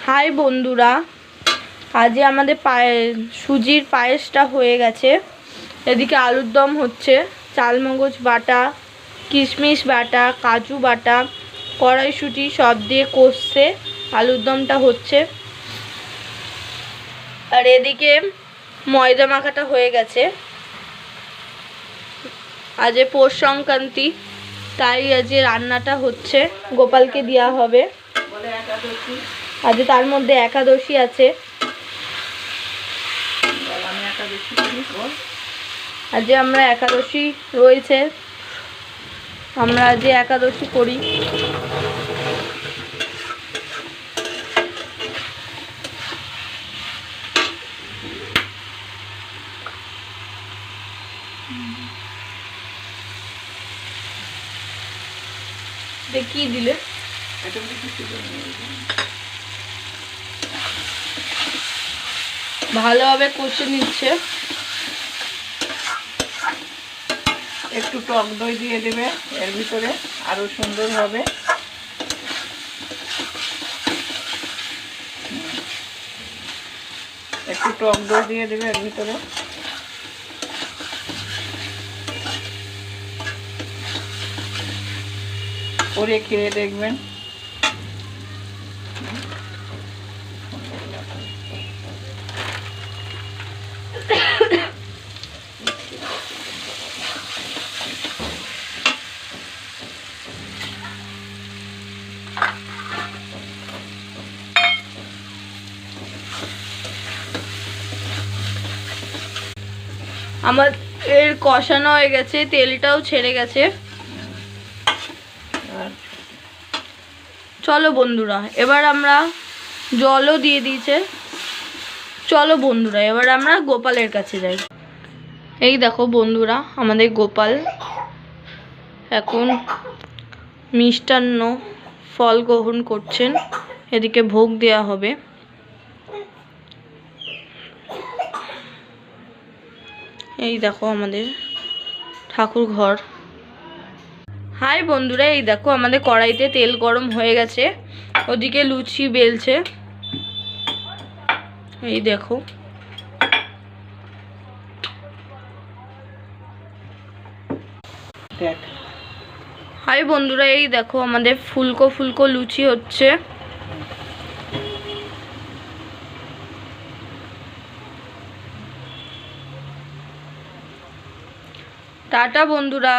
High বন্ধুরা, আজ আমাদের সুজির পায়েসটা হয়ে গেছে। এদিকে আলুর দম হচ্ছে, চালমগজ বাটা, কিশমিশ বাটা, কাজু বাটা, কড়াইশুঁটি সব দিয়ে কষছে আলুর দমটা হচ্ছে। আর এদিকে ময়দা মাখাটা হয়ে গেছে। আজ পৌষ সংক্রান্তি, তাই আজ রান্নাটা হচ্ছে, গোপালকে দেওয়া হবে। আজ তার মধ্যে একাদশী আছে। আজ আমরা একাদশী রয়েছে, আমরা আজ একাদশী করি। কি দিলে ভালোভাবে কষে নিচ্ছে। একটু টক দই দিয়ে দেবে এর ভিতরে, আরো সুন্দর হবে। একটু টক দই দিয়ে দেবে এর ভিতরে। করে খেয়ে দেখবেন। আমার এর কষানো হয়ে গেছে, তেলটাও ছেড়ে গেছে। চলো বন্ধুরা, এবার আমরা জলও দিয়ে দিয়েছে। চলো বন্ধুরা, এবার আমরা গোপালের কাছে যাই। এই দেখো বন্ধুরা, আমাদের গোপাল এখন মিষ্টান্ন ফল গ্রহণ করছেন। এদিকে ভোগ দেওয়া হবে। এই দেখো আমাদের ঠাকুর ঘর। হাই বন্ধুরা, এই দেখো আমাদের কড়াইতে তেল গরম হয়ে গেছে। ওদিকে লুচি বেলছে, এই দেখো। হাই বন্ধুরা, এই দেখো আমাদের ফুলকো ফুলকো লুচি হচ্ছে। টাটা বন্ধুরা।